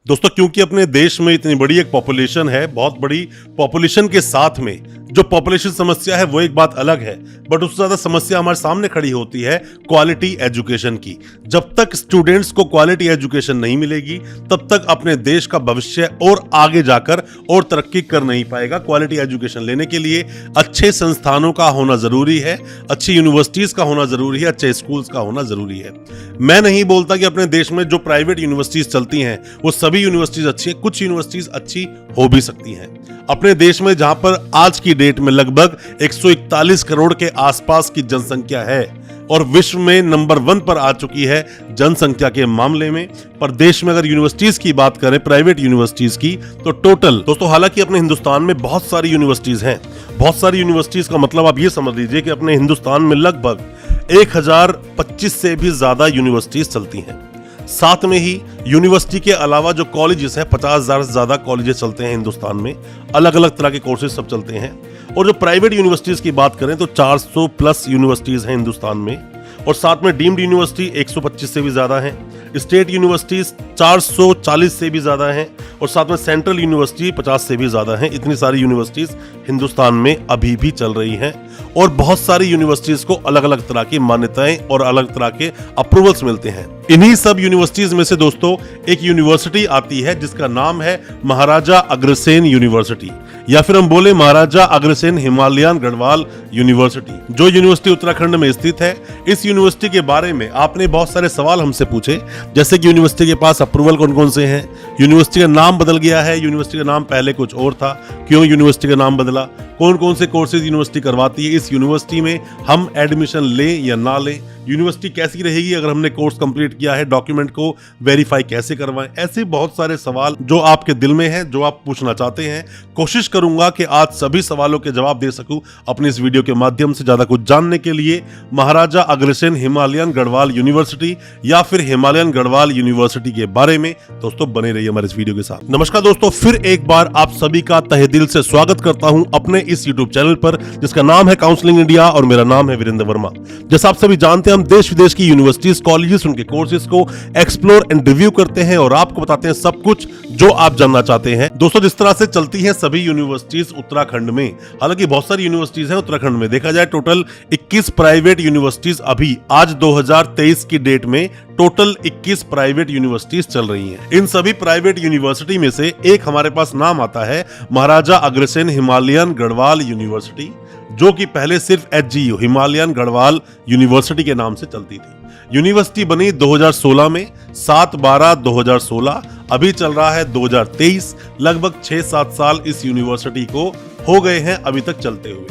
दोस्तों, क्योंकि अपने देश में इतनी बड़ी एक पॉपुलेशन है, बहुत बड़ी पॉपुलेशन के साथ में जो पॉपुलेशन समस्या है वो एक बात अलग है, बट उससे ज्यादा समस्या हमारे सामने खड़ी होती है क्वालिटी एजुकेशन की। जब तक स्टूडेंट्स को क्वालिटी एजुकेशन नहीं मिलेगी तब तक अपने देश का भविष्य और आगे जाकर और तरक्की कर नहीं पाएगा। क्वालिटी एजुकेशन लेने के लिए अच्छे संस्थानों का होना जरूरी है, अच्छी यूनिवर्सिटीज का होना जरूरी है, अच्छे स्कूल्स का होना जरूरी है। मैं नहीं बोलता कि अपने देश में जो प्राइवेट यूनिवर्सिटीज चलती हैं वो सभी यूनिवर्सिटीज अच्छी हैं, कुछ यूनिवर्सिटीज अच्छी हो भी सकती हैं। अपने देश में जहां पर आज की डेट में लगभग 141 करोड़ के आसपास की जनसंख्या है और विश्व में नंबर 1 पर आ चुकी है जनसंख्या के मामले में, पर देश में अगर यूनिवर्सिटीज की बात करें, प्राइवेट यूनिवर्सिटीज की, तो टोटल दोस्तों, हालांकि अपने हिंदुस्तान में बहुत सारी यूनिवर्सिटीज हैं, बहुत सारी यूनिवर्सिटीज का मतलब आप ये समझ लीजिए कि अपने हिंदुस्तान में लगभग 1025 से भी ज्यादा यूनिवर्सिटीज चलती हैं। साथ में ही यूनिवर्सिटी के अलावा जो कॉलेजेस हैं, 50,000 से ज्यादा कॉलेजेस चलते हैं हिंदुस्तान में, अलग अलग तरह के कोर्सेज सब चलते हैं। और जो प्राइवेट यूनिवर्सिटीज की बात करें तो 400 प्लस यूनिवर्सिटीज हैं हिंदुस्तान में, और साथ में डीम्ड यूनिवर्सिटी 125 से भी ज्यादा हैं, स्टेट यूनिवर्सिटीज 440 से भी ज्यादा हैं, और साथ में सेंट्रल यूनिवर्सिटी 50 से भी ज्यादा हैं। इतनी सारी यूनिवर्सिटीज हिंदुस्तान में अभी भी चल रही हैं और बहुत सारी यूनिवर्सिटीज को अलग अलग तरह की मान्यताएं और अलग तरह के अप्रूवल्स मिलते हैं। इन्हीं सब यूनिवर्सिटीज में से दोस्तों एक यूनिवर्सिटी आती है जिसका नाम है महाराजा अग्रसेन यूनिवर्सिटी, या फिर हम बोले महाराजा अग्रसेन हिमालयन गढ़वाल यूनिवर्सिटी, जो यूनिवर्सिटी उत्तराखंड में स्थित है। इस यूनिवर्सिटी के बारे में आपने बहुत सारे सवाल हमसे पूछे, जैसे कि यूनिवर्सिटी के पास अप्रूवल कौन कौन से हैं, यूनिवर्सिटी का नाम बदल गया है, यूनिवर्सिटी का नाम पहले कुछ और था, क्यों यूनिवर्सिटी का नाम बदला, कौन कौन से कोर्सेज यूनिवर्सिटी करवाती है, इस यूनिवर्सिटी में हम एडमिशन लें या ना लें, यूनिवर्सिटी कैसी रहेगी अगर हमने कोर्स कंप्लीट किया है, डॉक्यूमेंट को वेरीफाई कैसे करवाएं। ऐसे बहुत सारे सवाल जो आपके दिल में हैं, जो आप पूछना चाहते हैं। कोशिश करूंगा कि आज सभी सवालों के जवाब दे सकूं अपनी इस वीडियो के माध्यम से। ज्यादा कुछ जानने के लिए महाराजा अग्रसेन हिमालयन गढ़वाल यूनिवर्सिटी या फिर हिमालयन गढ़वाल यूनिवर्सिटी के बारे में दोस्तों बने रहिए हमारे इस वीडियो के साथ। नमस्कार दोस्तों, फिर एक बार आप सभी का तहे दिल से स्वागत करता हूं अपने इस यूट्यूब चैनल पर जिसका नाम है काउंसलिंग इंडिया, और मेरा नाम है वीरेंद्र वर्मा। जैसा आप सभी जानते हैं, हम देश विदेश की यूनिवर्सिटीज, कॉलेजेस, उनके कोर्सेज को एक्सप्लोर एंड रिव्यू करते हैं और आपको बताते हैं सब कुछ जो आप जानना चाहते हैं। दोस्तों, जिस तरह से चलती हैं सभी यूनिवर्सिटीज उत्तराखंड में, हालांकि बहुत सारी यूनिवर्सिटीज हैं उत्तराखंड में, देखा जाए टोटल 21 प्राइवेट यूनिवर्सिटीज अभी आज 2023 की डेट में टोटल 21 प्राइवेट यूनिवर्सिटीज चल रही हैं। इन सभी प्राइवेट यूनिवर्सिटी में से एक हमारे पास नाम आता है महाराजा अग्रसेन हिमालयन गढ़वाल यूनिवर्सिटी, जो कि पहले सिर्फ HGU हिमालयन गढ़वाल यूनिवर्सिटी के नाम से चलती थी। यूनिवर्सिटी बनी 2016 में, 7/12/2016, अभी चल रहा है 2023। लगभग 6-7 साल इस यूनिवर्सिटी को हो गए हैं अभी तक चलते हुए।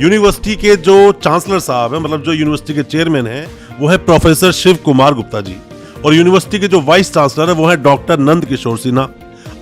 यूनिवर्सिटी के जो चांसलर साहब हैं, मतलब जो यूनिवर्सिटी के चेयरमैन हैं, वो है प्रोफेसर शिव कुमार गुप्ता जी, और यूनिवर्सिटी के जो वाइस चांसलर है वो है डॉक्टर नंद किशोर सिन्हा।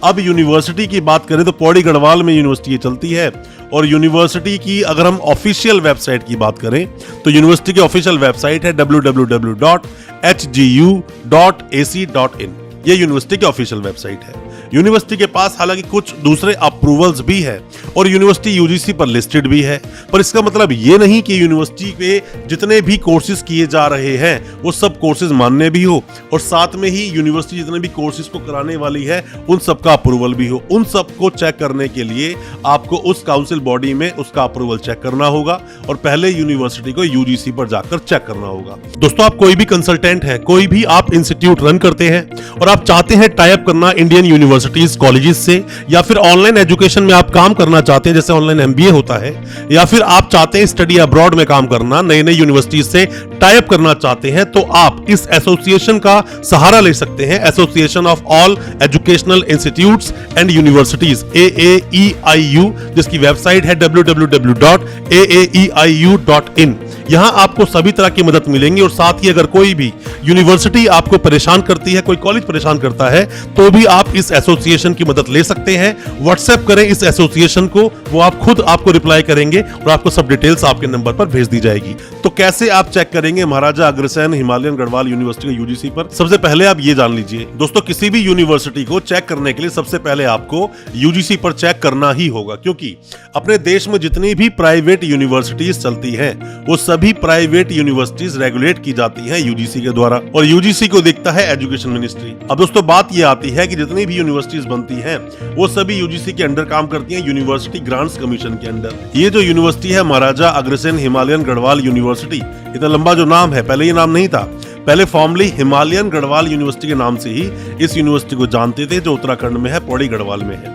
अब यूनिवर्सिटी की बात करें तो पौड़ी गढ़वाल में यूनिवर्सिटी चलती है, और यूनिवर्सिटी की अगर हम ऑफिशियल वेबसाइट की बात करें तो यूनिवर्सिटी की ऑफिशियल वेबसाइट है www.hgu.ac.in। ये यूनिवर्सिटी की ऑफिशियल वेबसाइट है। यूनिवर्सिटी के पास हालांकि कुछ दूसरे अप्रूवल्स भी है और यूनिवर्सिटी यूजीसी पर लिस्टेड भी है, पर इसका मतलब ये नहीं कि यूनिवर्सिटी पे जितने भी कोर्सेज किए जा रहे हैं वो सब कोर्सेज मान्य भी हो, और साथ में ही यूनिवर्सिटी जितने भी कोर्सेज को कराने वाली है उन सब का अप्रूवल भी हो। उन सब को चेक करने के लिए आपको उस काउंसिल बॉडी में उसका अप्रूवल चेक करना होगा, और पहले यूनिवर्सिटी को यूजीसी पर जाकर चेक करना होगा। दोस्तों, आप कोई भी कंसल्टेंट है, कोई भी आप इंस्टीट्यूट रन करते हैं और आप चाहते हैं टाई अप करना इंडियन यूनिवर्सिटीज, कॉलेजेस से, या फिर ऑनलाइन एजुकेशन में आप काम करना चाहते हैं जैसे ऑनलाइन MBA होता है, या फिर आप चाहते हैं स्टडी अब्रॉड में काम करना, नई नई यूनिवर्सिटीज से टाई अप करना चाहते हैं, तो आप इस एसोसिएशन का सहारा ले सकते हैं, association of all educational institutes and universities, AAEIU, जिसकी वेबसाइट है www.aaeiu.in। यहां आपको सभी तरह की मदद मिलेंगी, और साथ ही अगर कोई भी यूनिवर्सिटी आपको परेशान करती है, कोई कॉलेज परेशान करता है, तो भी आप इस एसोसिएशन की मदद ले सकते हैं। व्हाट्सएप करें इस एसोसिएशन को, वो आप खुद आपको रिप्लाई करेंगे और आपको सब डिटेल्स आपके नंबर पर भेज दी जाएगी। तो कैसे आप चेक करेंगे महाराजा अग्रसेन हिमालयन गढ़वाल यूनिवर्सिटी का यूजीसी पर? सबसे पहले आप ये जान लीजिए दोस्तों, किसी भी यूनिवर्सिटी को चेक करने के लिए सबसे पहले आपको यूजीसी पर चेक करना ही होगा, क्योंकि अपने देश में जितनी भी प्राइवेट यूनिवर्सिटीज चलती हैं वो सभी प्राइवेट यूनिवर्सिटीज रेगुलेट की जाती हैं यूजीसी के द्वारा, और यूजीसी को देखता है एजुकेशन मिनिस्ट्री। अब दोस्तों बात ये आती है कि जितनी भी यूनिवर्सिटीज बनती हैं वो सभी यूजीसी के अंडर काम करती हैं, यूनिवर्सिटी ग्रांट्स कमीशन के अंडर। ये जो यूनिवर्सिटी है महाराजा अग्रसेन हिमालयन गढ़वाल यूनिवर्सिटी, इतना लंबा जो नाम है, पहले ये नाम नहीं था, पहले फॉर्मली हिमालयन गढ़वाल यूनिवर्सिटी के नाम से ही इस यूनिवर्सिटी को जानते थे, जो उत्तराखंड में है, पौड़ी गढ़वाल में है।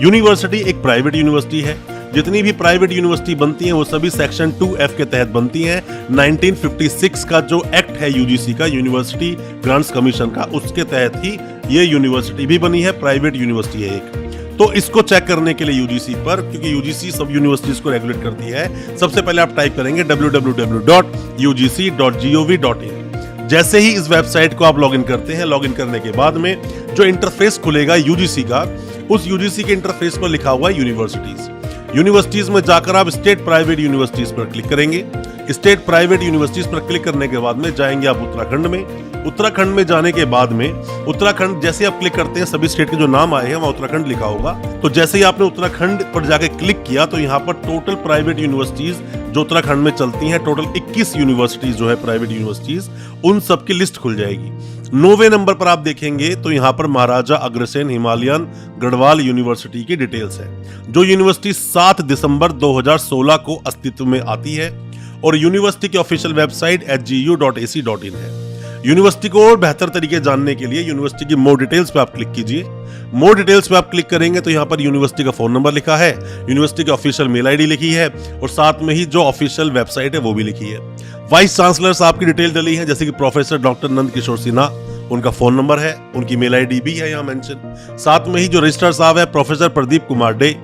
यूनिवर्सिटी एक प्राइवेट यूनिवर्सिटी है। जितनी भी प्राइवेट यूनिवर्सिटी बनती हैं वो सभी सेक्शन 2F के तहत बनती हैं। 1956 का जो एक्ट है यूजीसी का, यूनिवर्सिटी ग्रांट्स कमीशन का, उसके तहत ही ये यूनिवर्सिटी भी बनी है, प्राइवेट यूनिवर्सिटी है एक। तो इसको चेक करने के लिए यूजीसी पर, क्योंकि यूजीसी सब यूनिवर्सिटीज को रेगुलेट करती है, सबसे पहले आप टाइप करेंगे www.ugc.gov.in। जैसे ही इस वेबसाइट को आप लॉगिन करते हैं, लॉगिन करने के बाद में जो इंटरफेस खुलेगा यूजीसी का, उस यूजीसी के इंटरफेस पर लिखा हुआ है यूनिवर्सिटीज। यूनिवर्सिटीज में जाकर आप स्टेट प्राइवेट यूनिवर्सिटीज पर क्लिक करेंगे। स्टेट प्राइवेट यूनिवर्सिटीज पर क्लिक करने के बाद में जाएंगे आप उत्तराखंड में। उत्तराखंड में जाने के बाद में उत्तराखंड जैसे आप क्लिक करते हैं, सभी स्टेट के जो नाम आए हैं वहां उत्तराखंड लिखा होगा। तो जैसे ही आपने उत्तराखंड पर जाके क्लिक किया तो यहाँ पर टोटल प्राइवेट यूनिवर्सिटीज जो उत्तराखंड में चलती हैं, टोटल 21 यूनिवर्सिटीज जो है प्राइवेट यूनिवर्सिटीज, उन सब की लिस्ट खुल जाएगी। 9वें नंबर पर आप देखेंगे तो यहाँ पर महाराजा अग्रसेन हिमालयन गढ़वाल यूनिवर्सिटी की डिटेल्स है, जो यूनिवर्सिटी 7 दिसंबर 2016 को अस्तित्व में आती है, और यूनिवर्सिटी की ऑफिशियल वेबसाइट hgu.ac.in है। यूनिवर्सिटी को और बेहतर तरीके जानने के लिए यूनिवर्सिटी की मोर डिटेल्स पे आप क्लिक कीजिए। मोर डिटेल्स पे आप क्लिक करेंगे तो यहाँ पर यूनिवर्सिटी का फोन नंबर लिखा है, यूनिवर्सिटी की ऑफिशियल मेल आईडी लिखी है, और साथ में ही जो ऑफिशियल वेबसाइट है वो भी लिखी है। वाइस चांसलर साहब की डिटेल डली है, जैसे कि प्रोफेसर डॉक्टर नंद किशोर सिन्हा, उनका फोन नंबर है, उनकी मेल आईडी भी है यहाँ मेंशन। साथ में ही जो रजिस्ट्रार साहब है प्रोफेसर प्रदीप कुमार डे,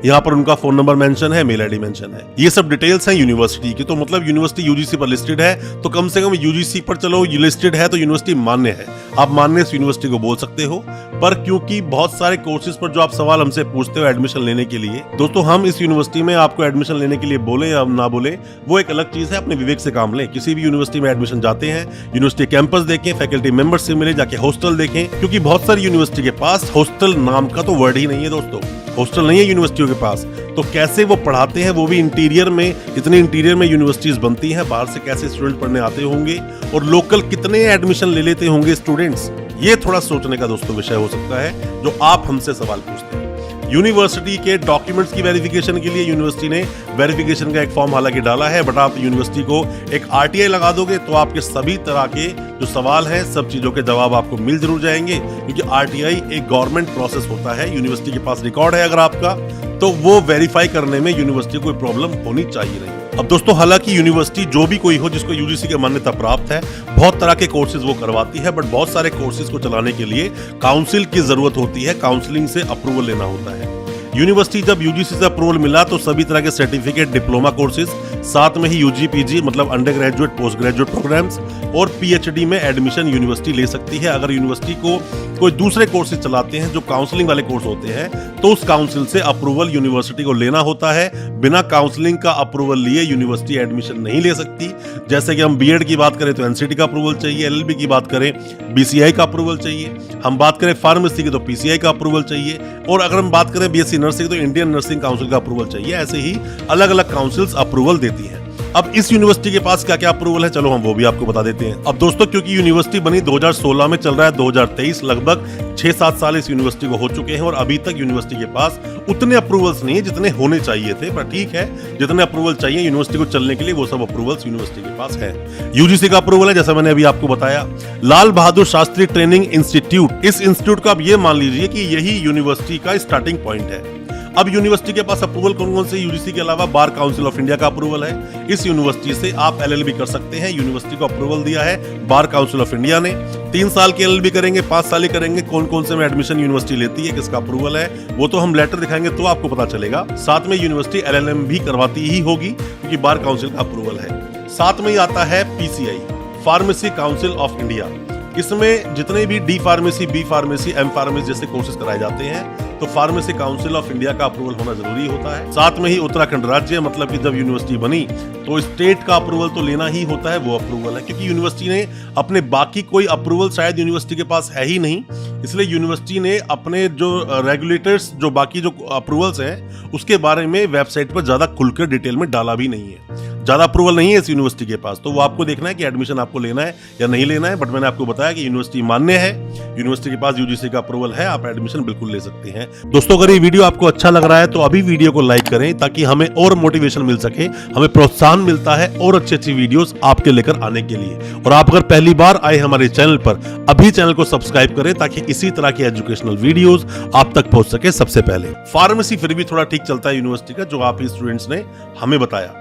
यहाँ पर उनका फोन नंबर मेंशन है, मेल आईडी मेंशन है। ये सब डिटेल्स हैं यूनिवर्सिटी की। तो मतलब यूनिवर्सिटी यूजीसी पर लिस्टेड है, तो कम से कम यूजीसी पर चलो लिस्टेड है तो यूनिवर्सिटी मान्य है, आप मान्य इस यूनिवर्सिटी को बोल सकते हो। पर क्योंकि बहुत सारे कोर्सेज पर जो आप सवाल हमसे पूछते हो एडमिशन लेने के लिए, दोस्तों हम इस यूनिवर्सिटी में आपको एडमिशन लेने के लिए बोले या ना बोले वो एक अलग चीज है, अपने विवेक से काम लें। किसी भी यूनिवर्सिटी में एडमिशन जाते हैं, यूनिवर्सिटी कैंपस देखें, फैकल्टी मेंबर से मिले, जाके हॉस्टल देखें, क्योंकि बहुत सारी यूनिवर्सिटी के पास हॉस्टल नाम का तो वर्ड ही नहीं है दोस्तों, हॉस्टल नहीं है यूनिवर्सिटियों के पास। तो कैसे वो पढ़ाते हैं, वो भी इंटीरियर में, इतने इंटीरियर में यूनिवर्सिटीज बनती हैं, बाहर से कैसे स्टूडेंट पढ़ने आते होंगे, और लोकल कितने एडमिशन ले लेते होंगे स्टूडेंट्स, ये थोड़ा सोचने का दोस्तों विषय हो सकता है जो आप हमसे सवाल पूछते हैं। यूनिवर्सिटी के डॉक्यूमेंट्स की वेरिफिकेशन के लिए यूनिवर्सिटी ने वेरिफिकेशन का एक फॉर्म हालांकि डाला है, बट आप यूनिवर्सिटी को एक आरटीआई लगा दोगे तो आपके सभी तरह के जो सवाल हैं, सब चीजों के जवाब आपको मिल जरूर जाएंगे, क्योंकि आरटीआई एक गवर्नमेंट प्रोसेस होता है। यूनिवर्सिटी के पास रिकॉर्ड है अगर आपका, तो वो वेरीफाई करने में यूनिवर्सिटी को कोई प्रॉब्लम होनी चाहिए नहीं। अब दोस्तों हालांकि यूनिवर्सिटी जो भी कोई हो जिसको यूजीसी की मान्यता प्राप्त है, बहुत तरह के कोर्सेज वो करवाती है, बट बहुत सारे कोर्सेज को चलाने के लिए काउंसिल की जरूरत होती है, काउंसलिंग से अप्रूवल लेना होता है। यूनिवर्सिटी जब यूजीसी से अप्रूवल मिला तो सभी तरह के सर्टिफिकेट, डिप्लोमा कोर्सेज, साथ में ही यूजी पीजी मतलब undergraduate postgraduate programmes और पीएचडी में एडमिशन यूनिवर्सिटी ले सकती है। अगर यूनिवर्सिटी को कोई दूसरे कोर्सेज चलाते हैं जो काउंसलिंग वाले कोर्स होते हैं, तो उस काउंसिल से अप्रूवल यूनिवर्सिटी को लेना होता है। बिना काउंसलिंग का अप्रूवल लिए यूनिवर्सिटी एडमिशन नहीं ले सकती। जैसे कि हम बीएड की बात करें तो एनसीटी का अप्रूवल चाहिए, एलएलबी की बात करें बीसीआई का अप्रूवल चाहिए, हम बात करें फार्मेसी की तो पीसीआई का अप्रूवल चाहिए, और अगर हम बात करें बीएससी नर्सिंग तो इंडियन नर्सिंग काउंसिल का अप्रूवल चाहिए। ऐसे ही अलग अलग काउंसिल्स अप्रूवल देती हैं। अब इस यूनिवर्सिटी के पास क्या क्या अप्रूवल है, चलो हम वो भी आपको बता देते हैं। अब दोस्तों क्योंकि यूनिवर्सिटी बनी 2016 में, चल रहा है 2023, लगभग 6-7 साल इस यूनिवर्सिटी को हो चुके हैं, और अभी तक यूनिवर्सिटी के पास उतने अप्रूवल्स नहीं है जितने होने चाहिए थे। पर ठीक है, जितने अप्रूवल चाहिए यूनिवर्सिटी को चलने के लिए वो सब अप्रूवल्स यूनिवर्सिटी के पास है। यूजीसी का अप्रूवल है, जैसा मैंने अभी आपको बताया, लाल बहादुर शास्त्री ट्रेनिंग इंस्टीट्यूट। इस इंस्टीट्यूट का आप ये मान लीजिए कि यही यूनिवर्सिटी का स्टार्टिंग पॉइंट है। अब यूनिवर्सिटी के पास अप्रूवल कौन कौन से, यूजीसी के अलावा बार काउंसिल ऑफ इंडिया का अप्रूवल है। इस यूनिवर्सिटी से आप एलएलबी कर सकते हैं। यूनिवर्सिटी को अप्रूवल दिया है बार काउंसिल ऑफ इंडिया ने। 3 साल की एलएलबी करेंगे, 5 साल ही करेंगे, कौन कौन से में एडमिशन यूनिवर्सिटी लेती है, किसका अप्रूवल है, वो तो हम लेटर दिखाएंगे तो आपको पता चलेगा। साथ में यूनिवर्सिटी एलएलएम भी करवाती ही होगी क्योंकि बार काउंसिल का अप्रूवल है। साथ में ही आता है PCI, pharmacy council of India. इसमें जितने भी D pharmacy, B pharmacy, M pharmacy जैसे कोर्सेज कराए जाते हैं तो फार्मेसी काउंसिल ऑफ इंडिया का अप्रूवल होना जरूरी होता है। साथ में ही उत्तराखंड राज्य, मतलब कि जब यूनिवर्सिटी बनी तो स्टेट का अप्रूवल तो लेना ही होता है, वो अप्रूवल है, क्योंकि यूनिवर्सिटी ने अपने बाकी कोई अप्रूवल शायद यूनिवर्सिटी के पास है ही नहीं, इसलिए यूनिवर्सिटी ने अपने जो रेगुलेटर्स, जो बाकी जो अप्रूवल्स हैं उसके बारे में वेबसाइट पर ज्यादा खुलकर डिटेल में डाला भी नहीं है। ज्यादा अप्रूवल नहीं है इस यूनिवर्सिटी के पास, तो वो आपको देखना है कि एडमिशन आपको लेना है या नहीं लेना है। बट मैंने आपको बताया कि यूनिवर्सिटी मान्य है, यूनिवर्सिटी के पास यूजीसी का अप्रूवल है, आप एडमिशन बिल्कुल ले सकते हैं। दोस्तों, अगर ये वीडियो आपको अच्छा लग रहा है तो अभी वीडियो को लाइक करें, ताकि हमें और मोटिवेशन मिल सके, हमें प्रोत्साहन मिलता है और अच्छी अच्छी वीडियोस आपके लेकर आने के लिए। और आप अगर पहली बार आए हमारे चैनल पर, अभी चैनल को सब्सक्राइब करें, ताकि इसी तरह की एजुकेशनल वीडियोस आप तक पहुंच सके सबसे पहले। फार्मेसी फिर भी थोड़ा ठीक चलता है यूनिवर्सिटी का, जो आप ही स्टूडेंट्स ने हमें बताया।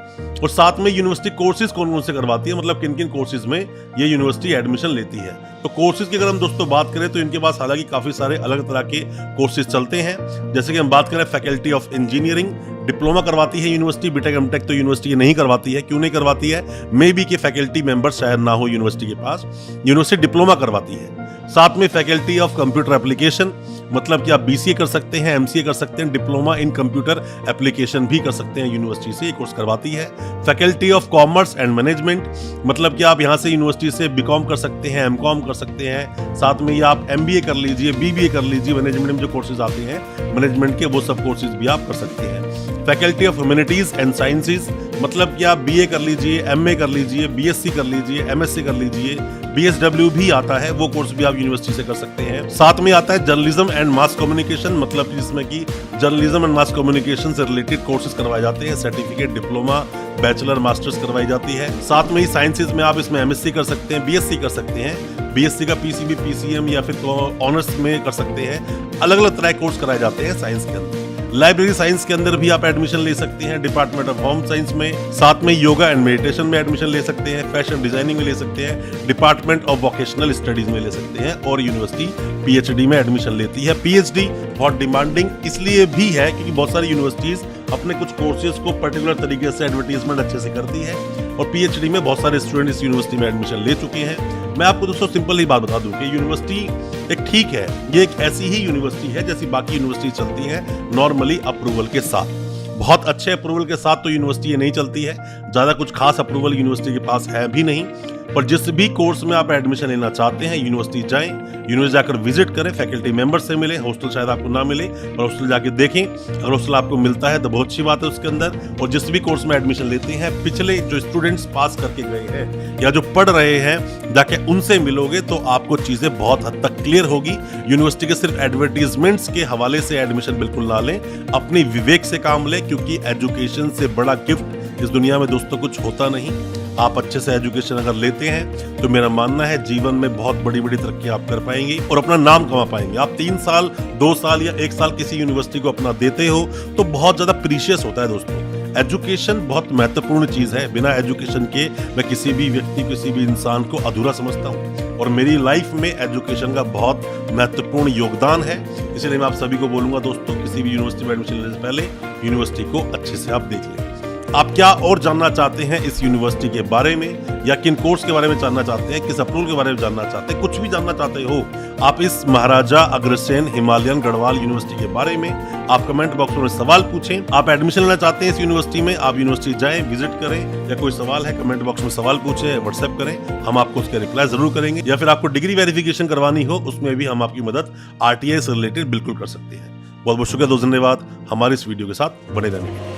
और साथ में यूनिवर्सिटी कोर्सेज कौन कौन से करवाती है, मतलब किन किन कोर्सेज में ये यूनिवर्सिटी एडमिशन लेती है। तो कोर्सेज की अगर हम दोस्तों बात करें तो इनके पास हालांकि काफी सारे अलग तरह के कोर्सेज चलते हैं। जैसे कि हम बात करें फैकल्टी ऑफ इंजीनियरिंग, डिप्लोमा करवाती है यूनिवर्सिटी, बीटेक एमटेक तो यूनिवर्सिटी नहीं करवाती है। क्यों नहीं करवाती है? मे बी के फैकल्टी मेंबर शायद ना हो यूनिवर्सिटी के पास, यूनिवर्सिटी डिप्लोमा करवाती है। साथ में फैकल्टी ऑफ कंप्यूटर एप्लीकेशन, मतलब कि आप बीसीए कर सकते हैं, एमसीए कर सकते हैं, डिप्लोमा इन कंप्यूटर एप्लीकेशन भी कर सकते हैं, यूनिवर्सिटी से ये कोर्स करवाती है। Faculty of commerce and management, मतलब कि आप यहाँ से यूनिवर्सिटी से बीकॉम कर सकते हैं, एमकॉम कर सकते हैं, साथ में ये आप एमबीए कर लीजिए, बीबीए कर लीजिए, मैनेजमेंट में जो कोर्सेज आते हैं मैनेजमेंट के, वो सब कोर्सेज भी आप कर सकते हैं। Faculty of humanities and sciences, मतलब कि आप बीए कर लीजिए, एमए कर लीजिए, बीएससी कर लीजिए, एमएससी कर लीजिए, बीएसडब्ल्यू भी आता है, वो कोर्स भी आप यूनिवर्सिटी से कर सकते हैं। साथ में आता है जर्नलिज्म एंड मास कम्युनिकेशन, मतलब जिसमें कि जर्नलिज्म एंड मास कम्युनिकेशन से रिलेटेड कोर्सेज करवाए जाते हैं, सर्टिफिकेट, डिप्लोमा, बैचलर, मास्टर्स करवाई जाती है। साथ में ही साइंसेज में आप इसमें एमएससी कर सकते हैं, बीएससी कर सकते हैं, बीएससी का पीसीबी, पीसीएम या फिर ऑनर्स में कर सकते हैं। अलग अलग तरह के कोर्स कराए जाते हैं साइंस के अंदर। लाइब्रेरी साइंस के अंदर भी आप एडमिशन ले सकते हैं, डिपार्टमेंट ऑफ होम साइंस में। साथ में योगा एंड मेडिटेशन में एडमिशन ले सकते हैं, फैशन डिजाइनिंग में ले सकते हैं, डिपार्टमेंट ऑफ वोकेशनल स्टडीज में ले सकते हैं। और यूनिवर्सिटी पीएचडी में एडमिशन लेती है। पीएचडी बहुत डिमांडिंग इसलिए भी है क्योंकि बहुत सारी यूनिवर्सिटीज अपने कुछ कोर्सेज को पर्टिकुलर तरीके से एडवर्टीजमेंट अच्छे से करती है, और पीएचडी में बहुत सारे स्टूडेंट इस यूनिवर्सिटी में एडमिशन ले चुके हैं। मैं आपको दोस्तों सिंपल ही बात बता दूं कि यूनिवर्सिटी एक ठीक है, ये एक ऐसी ही यूनिवर्सिटी है जैसी बाकी यूनिवर्सिटी चलती है, नॉर्मली अप्रूवल के साथ। बहुत अच्छे अप्रूवल के साथ तो यूनिवर्सिटी ये नहीं चलती है, ज्यादा कुछ खास अप्रूवल यूनिवर्सिटी के पास है भी नहीं। पर जिस भी कोर्स में आप एडमिशन लेना चाहते हैं, यूनिवर्सिटी जाएं, यूनिवर्सिटी जाकर विजिट करें, फैकल्टी मेंबर से मिले, हॉस्टल शायद आपको ना मिले, पर हॉस्टल जाके देखें, अगर हॉस्टल आपको मिलता है तो बहुत अच्छी बात है उसके अंदर। और जिस भी कोर्स में एडमिशन लेते हैं, पिछले जो स्टूडेंट्स पास करके गए हैं या जो पढ़ रहे हैं, जाके उनसे मिलोगे तो आपको चीजें बहुत हद तक क्लियर होगी। यूनिवर्सिटी के सिर्फ एडवर्टीजमेंट्स के हवाले से एडमिशन बिल्कुल ना लें, अपनी विवेक से काम लें, क्योंकि एजुकेशन से बड़ा गिफ्ट इस दुनिया में दोस्तों कुछ होता नहीं। आप अच्छे से एजुकेशन अगर लेते हैं तो मेरा मानना है जीवन में बहुत बड़ी बड़ी तरक्की आप कर पाएंगे और अपना नाम कमा पाएंगे। आप 3 साल, 2 साल या 1 साल किसी यूनिवर्सिटी को अपना देते हो तो बहुत ज्यादा प्रीशियस होता है दोस्तों। एजुकेशन बहुत महत्वपूर्ण चीज है, बिना एजुकेशन के मैं किसी भी व्यक्ति, किसी भी इंसान को अधूरा समझता हूँ, और मेरी लाइफ में एजुकेशन का बहुत महत्वपूर्ण योगदान है। इसलिए मैं आप सभी को बोलूंगा दोस्तों, किसी भी यूनिवर्सिटी में एडमिशन लेने से पहले यूनिवर्सिटी को अच्छे से आप देख लें। आप क्या और जानना चाहते हैं इस यूनिवर्सिटी के बारे में, या किन कोर्स के बारे में जानना चाहते हैं, किस अप्रूवल के बारे में जानना चाहते हैं, कुछ भी जानना चाहते हो आप इस महाराजा अग्रसेन हिमालयन गढ़वाल यूनिवर्सिटी के बारे में, आप कमेंट बॉक्स में सवाल पूछें। आप एडमिशन लेना चाहते हैं इस यूनिवर्सिटी में, आप यूनिवर्सिटी जाएं, विजिट करें, या कोई सवाल है कमेंट बॉक्स में सवाल पूछें, व्हाट्सएप करें, हम आपको उसके रिप्लाई जरूर करेंगे। या फिर आपको डिग्री वेरिफिकेशन करवानी हो, उसमें भी हम आपकी मदद आरटीआई से रिलेटेड बिल्कुल कर सकते हैं। बहुत बहुत शुक्रिया, धन्यवाद हमारे इस वीडियो के साथ बने रहने के लिए।